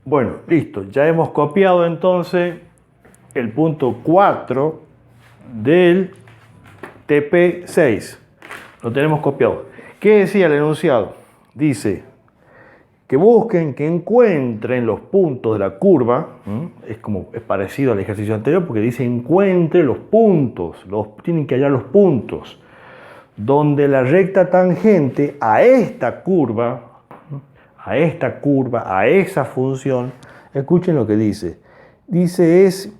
Bueno, listo. Ya hemos copiado entonces el punto 4 del TP6. Lo tenemos copiado. ¿Qué decía el enunciado? Dice que busquen, que encuentren los puntos de la curva. Es parecido al ejercicio anterior porque dice encuentre los puntos. Tienen que hallar los puntos donde la recta tangente a esta curva, a esa función, escuchen lo que dice. Dice es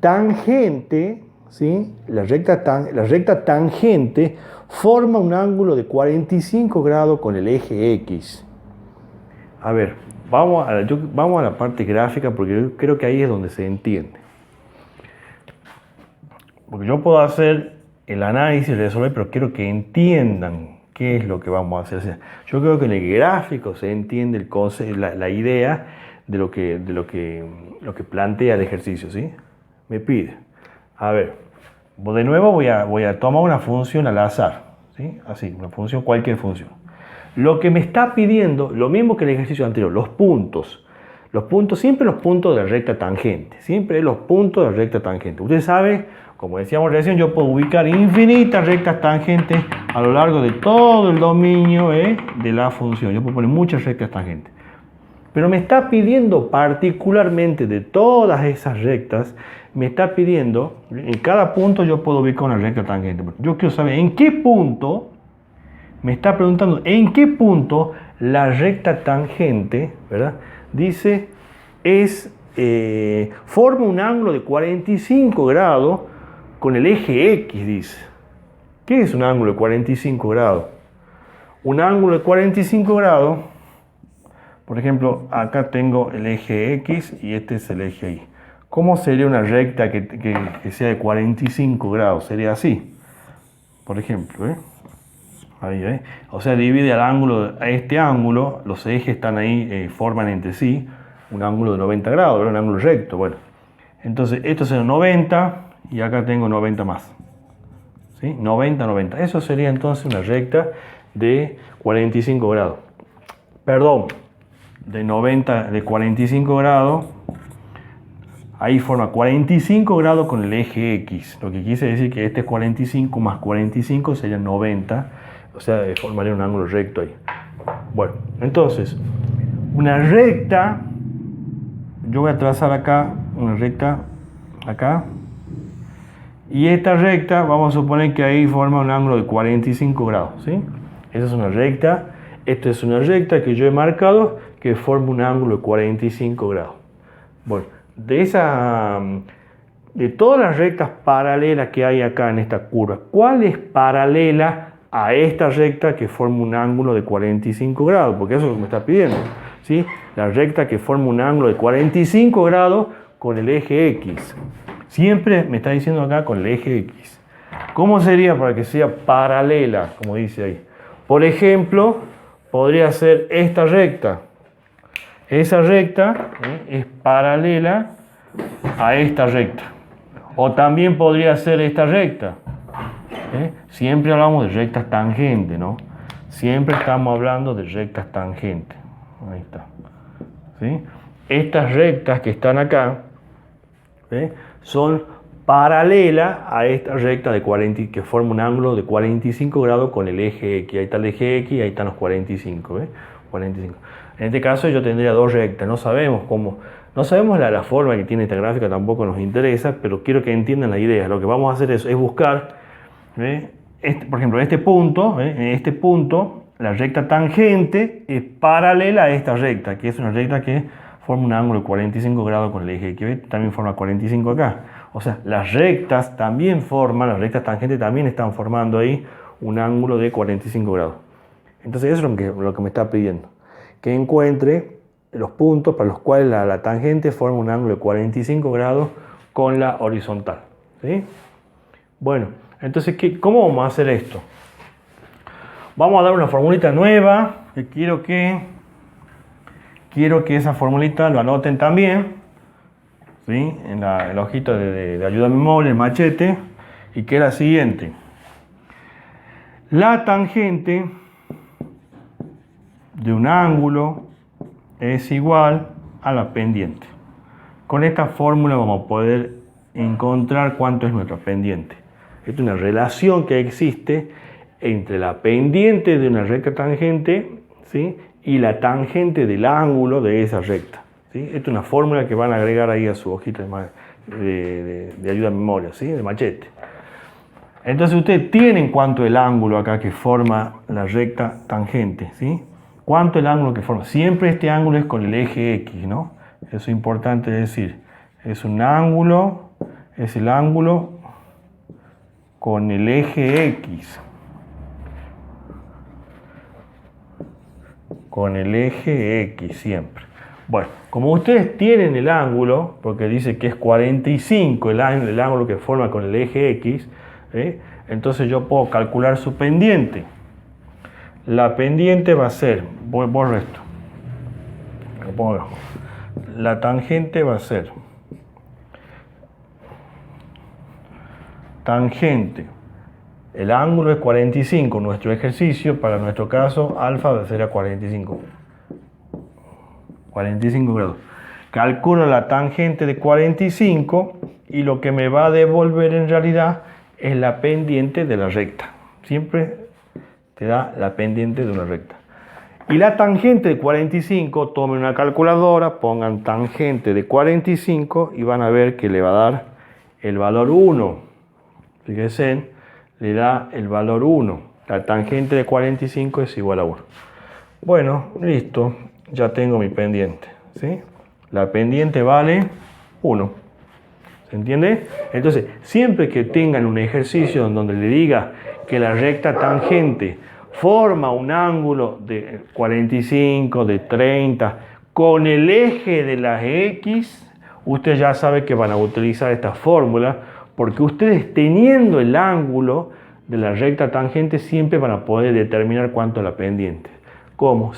tangente, ¿sí? La recta tangente forma un ángulo de 45 grados con el eje X. A ver, vamos a la parte gráfica porque yo creo que ahí es donde se entiende. Porque yo puedo hacer el análisis, resolver, pero quiero que entiendan qué es lo que vamos a hacer. O sea, yo creo que en el gráfico se entiende el concepto, la idea de lo que plantea el ejercicio, ¿sí? Me pide. A ver, de nuevo voy a tomar una función al azar, ¿sí? Así, una función, cualquier función. Lo que me está pidiendo, lo mismo que el ejercicio anterior, los puntos. Siempre los puntos de recta tangente. Siempre los puntos de recta tangente. Usted sabe, como decíamos recién, yo puedo ubicar infinitas rectas tangentes a lo largo de todo el dominio de la función. Yo puedo poner muchas rectas tangentes. Pero me está pidiendo particularmente de todas esas rectas, me está pidiendo, en cada punto yo puedo ubicar una recta tangente. Yo quiero saber en qué punto, me está preguntando en qué punto la recta tangente, ¿verdad? Dice, forma un ángulo de 45 grados con el eje X, dice. ¿Qué es un ángulo de 45 grados? Un ángulo de 45 grados, por ejemplo, acá tengo el eje X y este es el eje Y. ¿Cómo sería una recta que sea de 45 grados? Sería así, por ejemplo, Ahí. O sea, divide al ángulo, a este ángulo, los ejes están ahí, forman entre sí un ángulo de 90 grados, ¿verdad? Un ángulo recto. Bueno, entonces esto será 90 y acá tengo 90 más. ¿Sí? 90, 90. Eso sería entonces una recta de 45 grados. Perdón, de 45 grados. Ahí forma 45 grados con el eje X. Lo que quise decir que este es 45 más 45 sería 90. O sea, formaría un ángulo recto ahí. Bueno, entonces, una recta, yo voy a trazar acá, una recta, acá. Y esta recta, vamos a suponer que ahí forma un ángulo de 45 grados, ¿sí? Esa es una recta. Esta es una recta que yo he marcado que forma un ángulo de 45 grados. Bueno, de todas las rectas paralelas que hay acá en esta curva, ¿cuál es paralela a esta recta que forma un ángulo de 45 grados? Porque eso es lo que me está pidiendo, ¿sí? La recta que forma un ángulo de 45 grados con el eje X. Siempre me está diciendo acá con el eje X. ¿Cómo sería para que sea paralela, como dice ahí? Por ejemplo, podría ser esta recta. Esa recta es paralela a esta recta. O también podría ser esta recta. Siempre hablamos de rectas tangentes, ¿no? Siempre estamos hablando de rectas tangentes. Ahí está. ¿Sí? Estas rectas que están acá son paralelas a esta recta que forma un ángulo de 45 grados con el eje X. Ahí está el eje X y ahí están los 45. 45. En este caso yo tendría dos rectas. No sabemos la forma que tiene esta gráfica, tampoco nos interesa, pero quiero que entiendan la idea. Lo que vamos a hacer es buscar, por ejemplo, en este punto, la recta tangente es paralela a esta recta, que es una recta que forma un ángulo de 45 grados con el eje X. También forma 45 acá. O sea, las rectas tangentes también están formando ahí un ángulo de 45 grados. Entonces eso es lo que me está pidiendo. Que encuentre los puntos para los cuales la tangente forma un ángulo de 45 grados con la horizontal. ¿Sí? Bueno, entonces, ¿cómo vamos a hacer esto? Vamos a dar una formulita nueva, que quiero que esa formulita lo anoten también, ¿sí? En la hojita de ayuda a memoria, el machete, y que es la siguiente. La tangente de un ángulo es igual a la pendiente. Con esta fórmula vamos a poder encontrar cuánto es nuestra pendiente. Esta es una relación que existe entre la pendiente de una recta tangente, ¿sí?, y la tangente del ángulo de esa recta, ¿sí? Esta es una fórmula que van a agregar ahí a su hojita de ayuda a memoria, ¿sí?, de machete. Entonces ustedes tienen cuánto es el ángulo acá que forma la recta tangente, ¿sí? ¿Cuánto es el ángulo que forma? Siempre este ángulo es con el eje X, ¿no? Eso es importante decir. Es un ángulo, es el ángulo con el eje X. Con el eje X siempre. Bueno, como ustedes tienen el ángulo, porque dice que es 45 el ángulo que forma con el eje X, entonces yo puedo calcular su pendiente. La pendiente va a ser, borro esto, lo pongo abajo. La tangente va a ser tangente. El ángulo es 45, nuestro ejercicio, para nuestro caso, alfa será 45 grados. Calculo la tangente de 45 y lo que me va a devolver en realidad es la pendiente de la recta. Siempre te da la pendiente de una recta. Y la tangente de 45, tomen una calculadora, pongan tangente de 45 y van a ver que le va a dar el valor 1. Fíjense, le da el valor 1. La tangente de 45 es igual a 1. Bueno, listo. Ya tengo mi pendiente, ¿sí? La pendiente vale 1. ¿Se entiende? Entonces, siempre que tengan un ejercicio donde le diga que la recta tangente forma un ángulo de 45, de 30, con el eje de las X, usted ya sabe que van a utilizar esta fórmula, porque ustedes teniendo el ángulo de la recta tangente siempre van a poder determinar cuánto es la pendiente. ¿Cómo?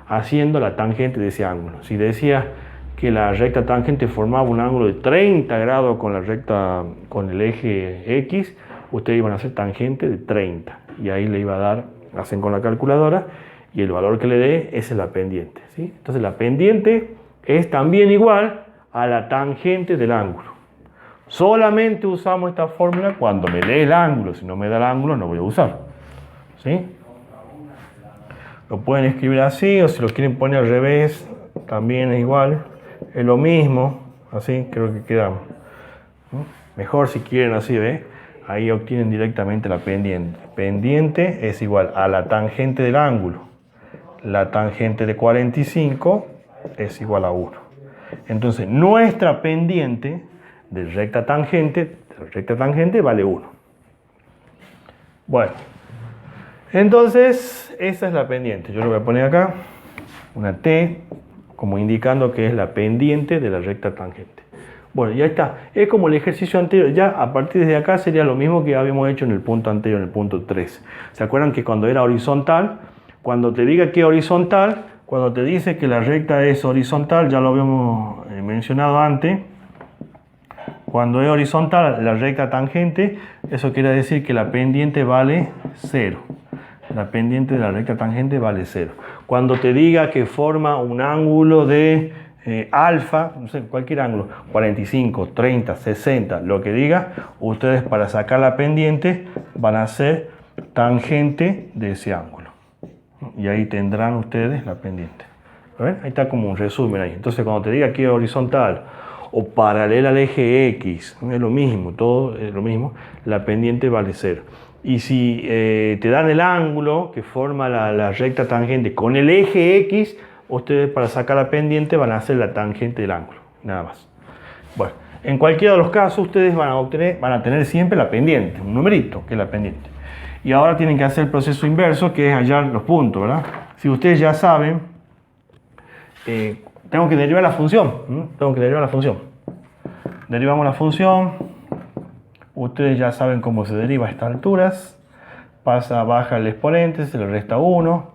Haciendo la tangente de ese ángulo. Si decía que la recta tangente formaba un ángulo de 30 grados con el eje X, ustedes iban a hacer tangente de 30 y ahí le iba a dar, hacen con la calculadora y el valor que le dé esa es la pendiente, ¿sí? Entonces la pendiente es también igual a la tangente del ángulo. Solamente usamos esta fórmula cuando me dé el ángulo. Si no me da el ángulo no voy a usar, ¿sí? Lo pueden escribir así o si lo quieren poner al revés también es igual, es lo mismo, así creo que queda mejor si quieren así, ¿ves? Ahí obtienen directamente la pendiente. Pendiente es igual a la tangente del ángulo. La tangente de 45 es igual a 1. Entonces nuestra pendiente de recta tangente vale 1. Bueno, entonces esa es la pendiente. Yo lo voy a poner acá, una T, como indicando que es la pendiente de la recta tangente. Bueno, ya está. Es como el ejercicio anterior. Ya a partir de acá sería lo mismo que habíamos hecho en el punto anterior, en el punto 3. ¿Se acuerdan que cuando era horizontal, cuando te diga que es horizontal, cuando te dice que la recta es horizontal, ya lo habíamos mencionado antes, cuando es horizontal la recta tangente, eso quiere decir que la pendiente vale 0. La pendiente de la recta tangente vale 0. Cuando te diga que forma un ángulo de alfa, no sé, cualquier ángulo, 45, 30, 60, lo que diga, ustedes para sacar la pendiente van a hacer tangente de ese ángulo. Y ahí tendrán ustedes la pendiente. ¿Ven? Ahí está como un resumen ahí. Entonces cuando te diga que es horizontal o paralela al eje X, es lo mismo, todo es lo mismo, la pendiente vale 0. Y si te dan el ángulo que forma la recta tangente con el eje X, ustedes para sacar la pendiente van a hacer la tangente del ángulo, nada más. Bueno, en cualquiera de los casos ustedes van a tener siempre la pendiente, un numerito que es la pendiente. Y ahora tienen que hacer el proceso inverso, que es hallar los puntos, ¿verdad? Si ustedes ya saben, tengo que derivar la función. Derivamos la función. Ustedes ya saben cómo se deriva a estas alturas. Baja el exponente, se le resta 1.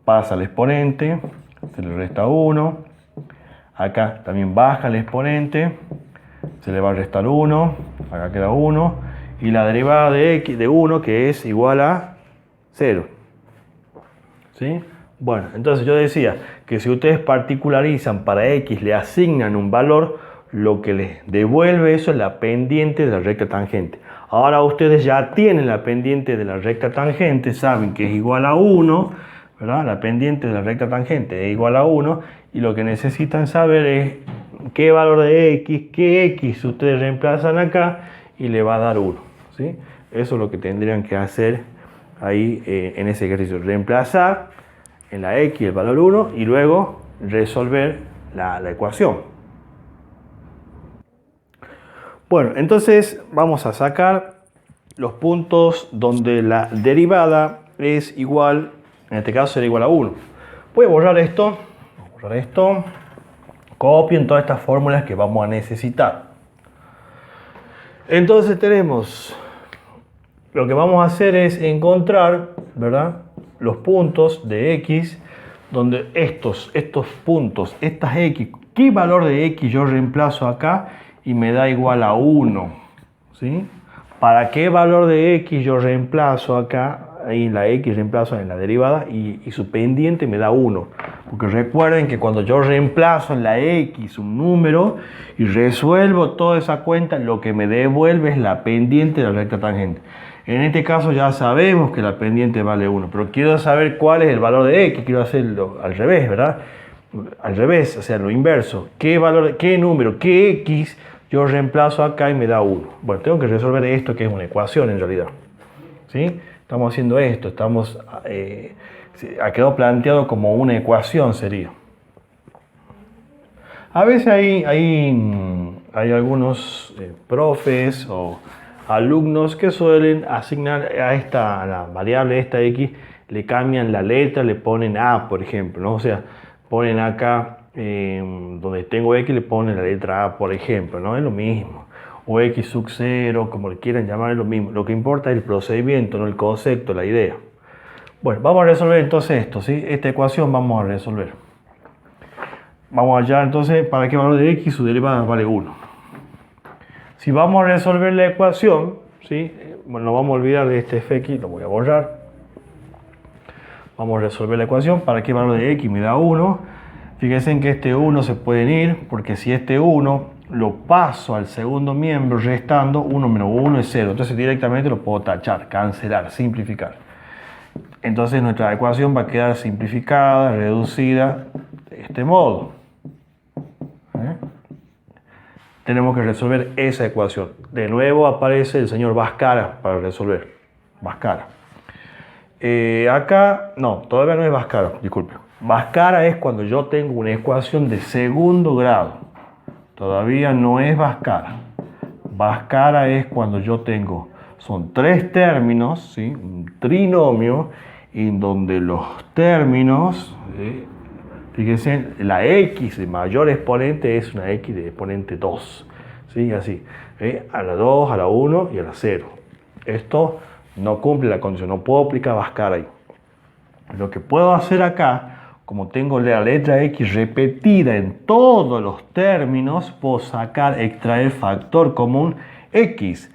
Pasa el exponente, se le resta 1. Acá también baja el exponente, se le va a restar 1. Acá queda 1. Y la derivada de x de 1 que es igual a 0. ¿Sí? Bueno, entonces yo decía que si ustedes particularizan para x, le asignan un valor, lo que les devuelve eso es la pendiente de la recta tangente. Ahora ustedes ya tienen la pendiente de la recta tangente, saben que es igual a 1, ¿verdad? La pendiente de la recta tangente es igual a 1, y lo que necesitan saber es qué valor de x, qué x ustedes reemplazan acá y le va a dar 1, ¿sí? Eso es lo que tendrían que hacer ahí en ese ejercicio. Reemplazar en la x el valor 1 y luego resolver la ecuación. Bueno, entonces vamos a sacar los puntos donde la derivada es igual, en este caso será igual a 1. Voy a borrar esto, copien todas estas fórmulas que vamos a necesitar. Entonces tenemos, lo que vamos a hacer es encontrar, ¿verdad?, los puntos de x, donde estos puntos, estas x, ¿qué valor de x yo reemplazo acá y me da igual a 1? ¿Sí? ¿Para qué valor de x yo reemplazo acá? Ahí la x reemplazo en la derivada y su pendiente me da 1. Porque recuerden que cuando yo reemplazo en la x un número y resuelvo toda esa cuenta, lo que me devuelve es la pendiente de la recta tangente. En este caso ya sabemos que la pendiente vale 1, pero quiero saber cuál es el valor de x, quiero hacerlo al revés, ¿verdad? Al revés, o sea, lo inverso. ¿Qué valor, qué número, qué x yo reemplazo acá y me da 1? Bueno, tengo que resolver esto, que es una ecuación en realidad. ¿Sí? Estamos haciendo esto, ha quedado planteado como una ecuación sería. A veces hay algunos profes o alumnos que suelen asignar a la variable esta x, le cambian la letra, le ponen a, por ejemplo, ¿no? O sea, ponen acá, donde tengo x, le ponen la letra a, por ejemplo, ¿no? Es lo mismo. O x sub 0, como le quieran llamar, es lo mismo. Lo que importa es el procedimiento, no el concepto, la idea. Bueno, vamos a resolver entonces esto, ¿sí? Esta ecuación vamos a resolver. Vamos allá entonces, ¿para qué valor de x? Su derivada vale 1. Si vamos a resolver la ecuación, ¿sí? Bueno, no vamos a olvidar de este fx, lo voy a borrar. Vamos a resolver la ecuación. ¿Para qué valor de x me da 1? Fíjense en que este 1 se pueden ir, porque si este 1 lo paso al segundo miembro restando, 1 menos 1 es 0. Entonces directamente lo puedo tachar, cancelar, simplificar. Entonces nuestra ecuación va a quedar simplificada, reducida de este modo. Tenemos que resolver esa ecuación. De nuevo aparece el señor Bhaskara para resolver. Bhaskara. Acá, no, todavía no es Bhaskara, disculpe. Bhaskara es cuando yo tengo una ecuación de segundo grado. Todavía no es Bhaskara. Bhaskara es cuando yo tengo, son tres términos, ¿sí? Un trinomio, en donde los términos, fíjense, la x de mayor exponente es una x de exponente 2. ¿Sí? Así. A la 2, a la 1 y a la 0. Esto no cumple la condición. No puedo aplicar Bhaskara ahí. Lo que puedo hacer acá, como tengo la letra x repetida en todos los términos, puedo extraer factor común x.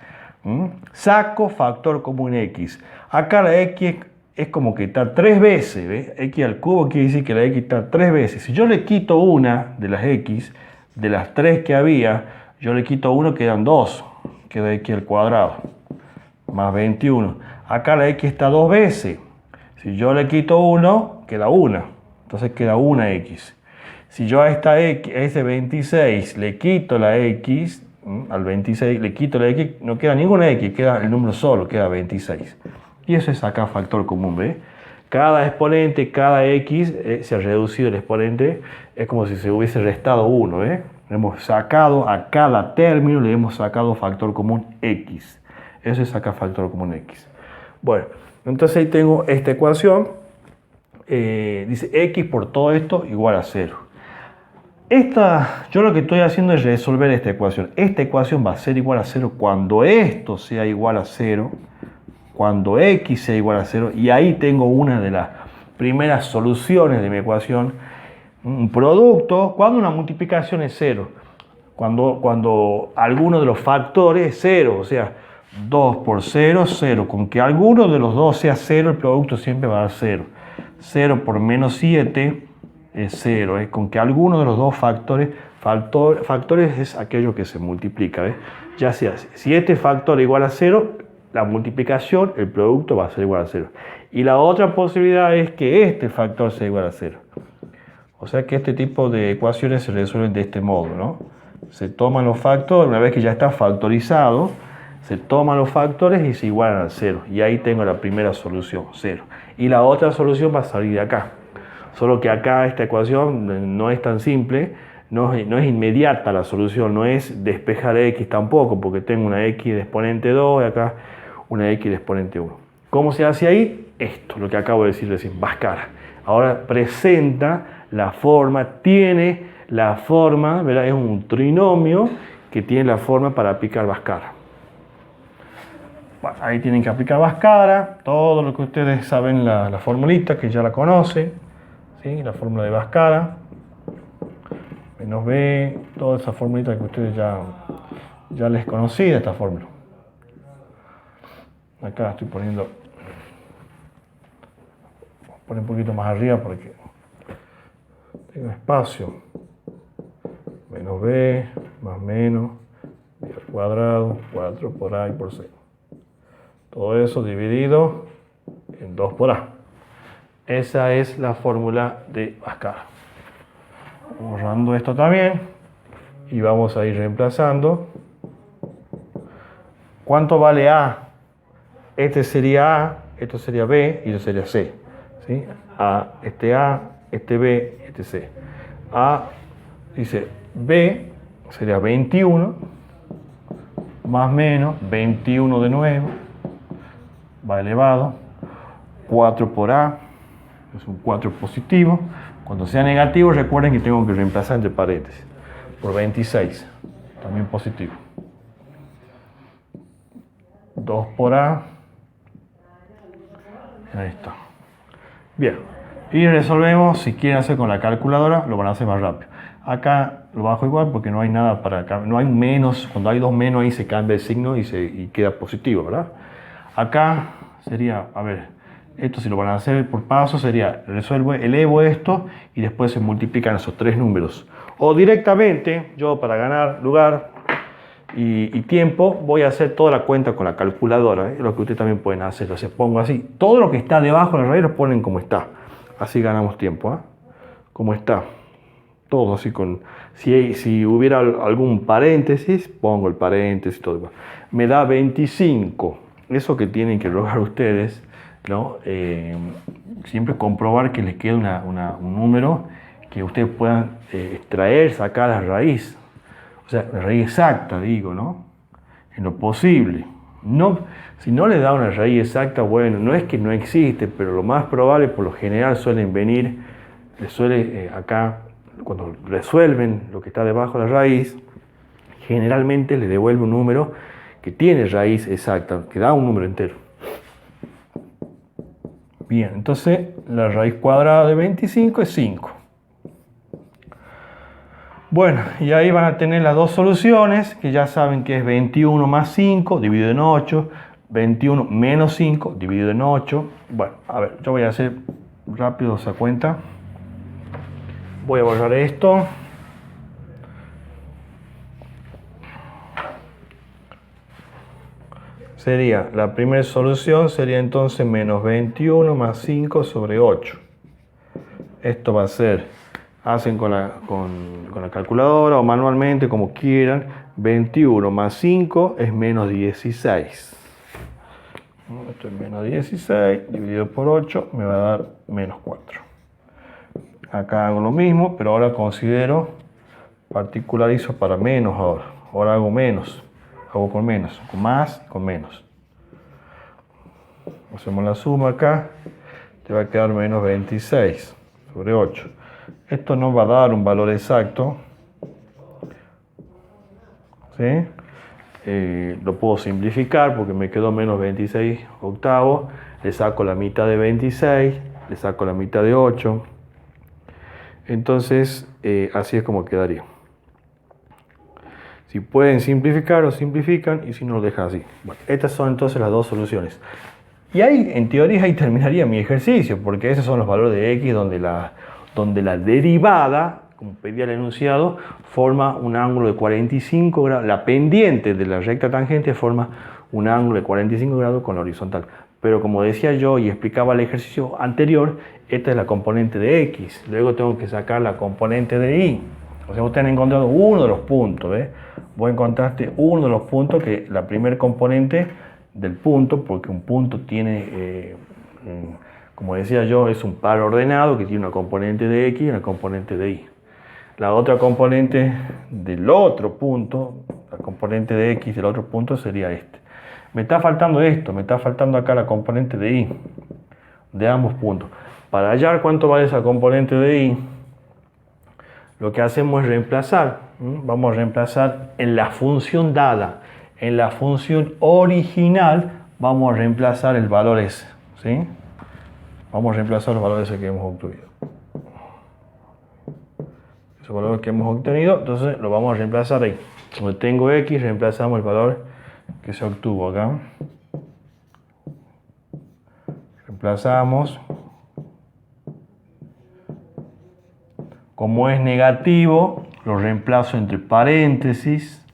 Saco factor común x. Acá la x es como que está 3 veces, ¿ve? X al cubo quiere decir que la x está 3 veces. Si yo le quito una de las x, de las 3 que había, yo le quito 1, quedan 2. Queda x al cuadrado, más 21. Acá la x está 2 veces. Si yo le quito 1, queda 1. Entonces queda 1x. Si yo a esta x, a ese 26, le quito la x, al 26 le quito la x, no queda ninguna x, queda el número solo, queda 26. Y eso es sacar factor común, ¿ve? Cada exponente, cada x, se ha reducido el exponente, es como si se hubiese restado 1, ¿ve? Hemos sacado a cada término, le hemos sacado factor común x. Eso es sacar factor común x. Bueno, entonces ahí tengo esta ecuación. Dice x por todo esto igual a 0. Yo lo que estoy haciendo es resolver esta ecuación. Esta ecuación va a ser igual a 0 cuando esto sea igual a 0. Cuando x sea igual a 0, y ahí tengo una de las primeras soluciones de mi ecuación. Un producto, cuando una multiplicación es 0, cuando alguno de los factores es 0, o sea, 2 por 0, 0. Con que alguno de los dos sea 0, el producto siempre va a dar 0. 0 por menos 7 es 0, con que alguno de los dos factores es aquello que se multiplica, ya sea, si este factor es igual a 0, la multiplicación, el producto va a ser igual a 0. Y la otra posibilidad es que este factor sea igual a 0. O sea que este tipo de ecuaciones se resuelven de este modo, ¿no? Se toman los factores, una vez que ya está factorizado, se toman los factores y se igualan al 0. Y ahí tengo la primera solución, 0. Y la otra solución va a salir de acá. Solo que acá esta ecuación no es tan simple, no es inmediata la solución, no es despejar x tampoco, porque tengo una x de exponente 2 y acá una x de exponente 1. ¿Cómo se hace ahí? Esto, lo que acabo de decir recién, Bhaskara. Ahora presenta la forma, tiene la forma, ¿verdad? Es un trinomio que tiene la forma para aplicar Bhaskara. Bueno, ahí tienen que aplicar Bhaskara, todo lo que ustedes saben, la formulita que ya la conocen, ¿sí? La fórmula de Bhaskara, menos b, toda esa formulita que ustedes ya les conocía, esta fórmula. Acá estoy poniendo, voy a poner un poquito más arriba porque tengo espacio. Menos b, más menos, b al cuadrado, 4 por a y por c. Todo eso dividido en 2 por a. Esa es la fórmula de Bhaskara. Borrando esto también y vamos a ir reemplazando. ¿Cuánto vale a? Este sería a, esto sería b y esto sería c. ¿Sí? A, este b, este c. A dice b sería 21 más menos 21 de nuevo va elevado 4 por a, es un 4 positivo. Cuando sea negativo, recuerden que tengo que reemplazar entre paréntesis por 26, también positivo. 2 por a, ahí está. Bien, y resolvemos. Si quieren hacer con la calculadora, lo van a hacer más rápido. Acá lo bajo igual porque no hay nada para acá, no hay menos. Cuando hay dos menos ahí se cambia el signo y queda positivo, ¿verdad? Acá sería, a ver, esto si lo van a hacer por paso sería, elevo esto y después se multiplican esos tres números. O directamente, yo para ganar lugar y tiempo, voy a hacer toda la cuenta con la calculadora, lo que ustedes también pueden hacer. O sea, pongo así, todo lo que está debajo de la raíz lo ponen como está. Así ganamos tiempo, como está. Todo así con, si hubiera algún paréntesis, pongo el paréntesis, todo. Me da 25. Eso que tienen que lograr ustedes, ¿no? Siempre comprobar que les quede un número que ustedes puedan extraer, sacar la raíz. O sea, la raíz exacta, digo, ¿no? En lo posible. No, si no le da una raíz exacta, bueno, no es que no existe, pero lo más probable, por lo general, suelen venir, acá, cuando resuelven lo que está debajo de la raíz, generalmente les devuelve un número que tiene raíz exacta, que da un número entero. Bien, entonces la raíz cuadrada de 25 es 5. Bueno, y ahí van a tener las dos soluciones, que ya saben que es 21 más 5 dividido en 8, 21 menos 5 dividido en 8. Bueno, a ver, yo voy a hacer rápido esa cuenta. Voy a borrar esto. Sería, la primera solución sería entonces menos 21 más 5 sobre 8. Esto va a ser, hacen con la calculadora o manualmente, como quieran. 21 más 5 es menos 16. Esto es menos 16 dividido por 8 me va a dar menos 4. Acá hago lo mismo, pero ahora particularizo para menos ahora. Ahora hago menos. Hago con menos, con más, con menos. Hacemos la suma acá. Te va a quedar menos 26 sobre 8. Esto no va a dar un valor exacto. ¿Sí? Lo puedo simplificar porque me quedó menos 26 octavos. Le saco la mitad de 26. Le saco la mitad de 8. Entonces, así es como quedaría. Si pueden simplificar, lo simplifican, y si no, lo dejan así. Bueno, estas son entonces las dos soluciones. Y ahí, en teoría, ahí terminaría mi ejercicio, porque esos son los valores de x donde donde la derivada, como pedía el enunciado, forma un ángulo de 45 grados, la pendiente de la recta tangente forma un ángulo de 45 grados con la horizontal. Pero como decía yo y explicaba el ejercicio anterior, esta es la componente de X, luego tengo que sacar la componente de Y. O sea, ustedes han encontrado uno de los puntos, ¿ves? Vos encontraste uno de los puntos, que la primera componente del punto, porque un punto tiene, como decía yo, es un par ordenado que tiene una componente de X y una componente de Y. La otra componente del otro punto, la componente de X del otro punto sería este. Me está faltando esto, me está faltando acá la componente de Y, de ambos puntos. Para hallar cuánto vale esa componente de Y, lo que hacemos es reemplazar. Vamos a reemplazar en la función dada, en la función original, vamos a reemplazar el valor ese, ¿sí? Vamos a reemplazar los valores que hemos obtenido. Ese valor que hemos obtenido, entonces lo vamos a reemplazar ahí. Donde tengo X, reemplazamos el valor que se obtuvo acá. Reemplazamos. Como es negativo, lo reemplazo entre paréntesis.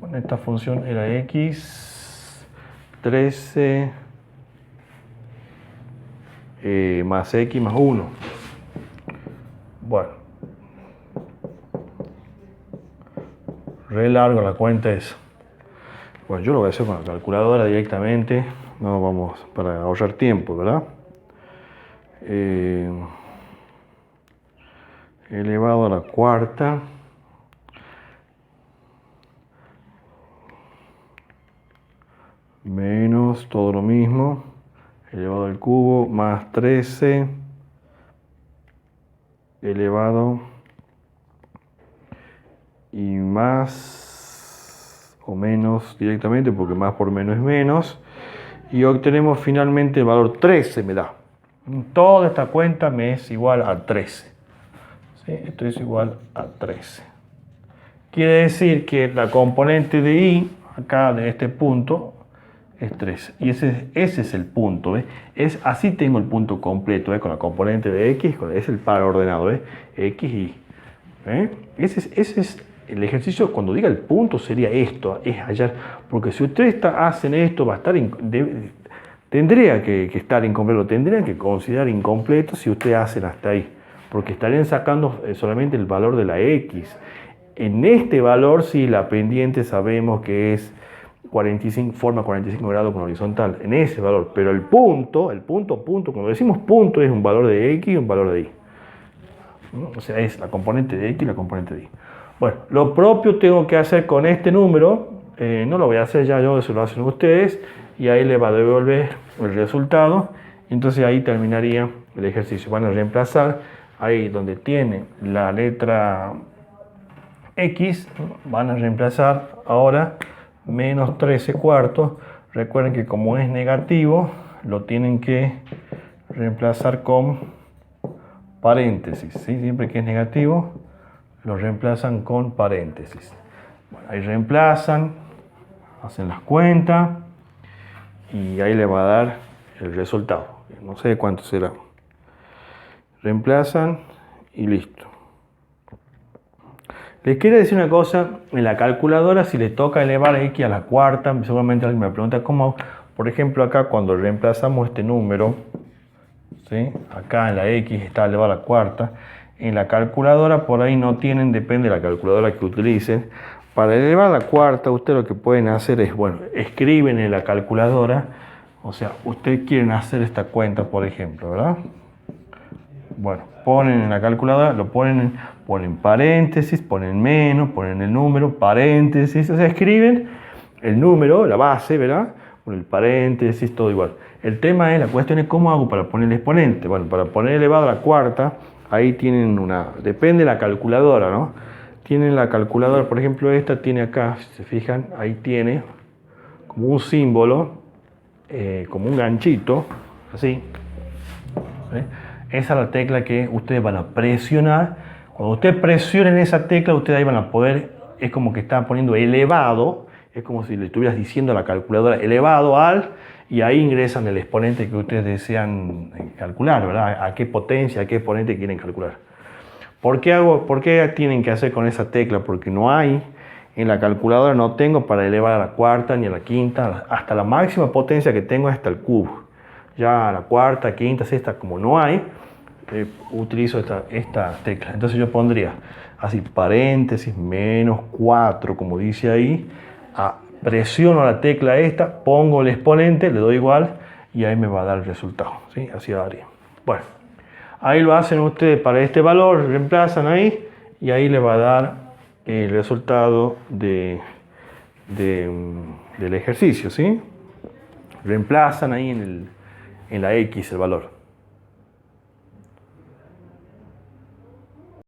Bueno, esta función era X 13 más X más 1. Bueno, re largo la cuenta es. Bueno, yo lo voy a hacer con la calculadora directamente. No vamos para ahorrar tiempo, ¿verdad? Elevado a la cuarta menos todo lo mismo elevado al cubo más 13 elevado y más o menos directamente, porque más por menos es menos, y obtenemos finalmente el valor 13 me da. Toda esta cuenta me es igual a 13. ¿Sí? Esto es igual a 13. Quiere decir que la componente de Y, acá de este punto, es 13. Y ese es el punto. ¿Ves? Así tengo el punto completo, ¿ves? Con la componente de X, es el par ordenado, ¿ves? X y Y. Ese es el ejercicio. Cuando diga el punto sería esto, es hallar. Porque si ustedes hacen esto, va a estar tendría que estar incompleto, tendrían que considerar incompleto si ustedes hacen hasta ahí, porque estarían sacando solamente el valor de la X. En este valor, sí, la pendiente sabemos que es 45, forma 45 grados con horizontal, en ese valor, pero el punto, cuando decimos punto, es un valor de X y un valor de Y. O sea, es la componente de X y la componente de Y. Bueno, lo propio tengo que hacer con este número, no lo voy a hacer ya yo, eso lo hacen ustedes, y ahí le va a devolver el resultado. Entonces ahí terminaría el ejercicio. Van a reemplazar ahí donde tiene la letra X, van a reemplazar ahora menos 13 cuartos. Recuerden que como es negativo, lo tienen que reemplazar con paréntesis, ¿sí? Siempre que es negativo, lo reemplazan con paréntesis. Bueno, ahí reemplazan, hacen las cuentas y ahí le va a dar el resultado. No sé cuánto será. Reemplazan y listo. Les quiero decir una cosa, en la calculadora si les toca elevar X a la cuarta, seguramente alguien me pregunta cómo. Por ejemplo, acá cuando reemplazamos este número, ¿sí? Acá en la X está elevado a la cuarta, en la calculadora por ahí no tienen, depende de la calculadora que utilicen. Para elevar a la cuarta, ustedes lo que pueden hacer es, bueno, escriben en la calculadora, o sea, ustedes quieren hacer esta cuenta, por ejemplo, ¿verdad? Bueno, ponen en la calculadora, ponen paréntesis, ponen menos, ponen el número, paréntesis, o sea, escriben el número, la base, ¿verdad? Con el paréntesis, todo igual. El tema es, la cuestión es cómo hago para poner el exponente. Bueno, para poner elevado a la cuarta, ahí tienen depende de la calculadora, ¿no? Tienen la calculadora, por ejemplo, esta tiene acá, si se fijan, ahí tiene como un símbolo, como un ganchito, así. ¿Sí? Esa es la tecla que ustedes van a presionar. Cuando ustedes presionen esa tecla, ustedes ahí van a poder, es como que están poniendo elevado, es como si le estuvieras diciendo a la calculadora elevado al, y ahí ingresan el exponente que ustedes desean calcular, ¿verdad? A qué potencia, a qué exponente quieren calcular. ¿Por qué tienen que hacer con esa tecla? Porque no hay, en la calculadora no tengo para elevar a la cuarta ni a la quinta, hasta la máxima potencia que tengo es hasta el cubo. Ya a la cuarta, quinta, sexta, como no hay, utilizo esta tecla. Entonces yo pondría así, paréntesis, menos 4, como dice ahí, presiono la tecla esta, pongo el exponente, le doy igual y ahí me va a dar el resultado, ¿sí? Así daría. Bueno, ahí lo hacen ustedes para este valor, reemplazan ahí y ahí le va a dar el resultado del ejercicio, ¿sí? Reemplazan ahí en la X el valor.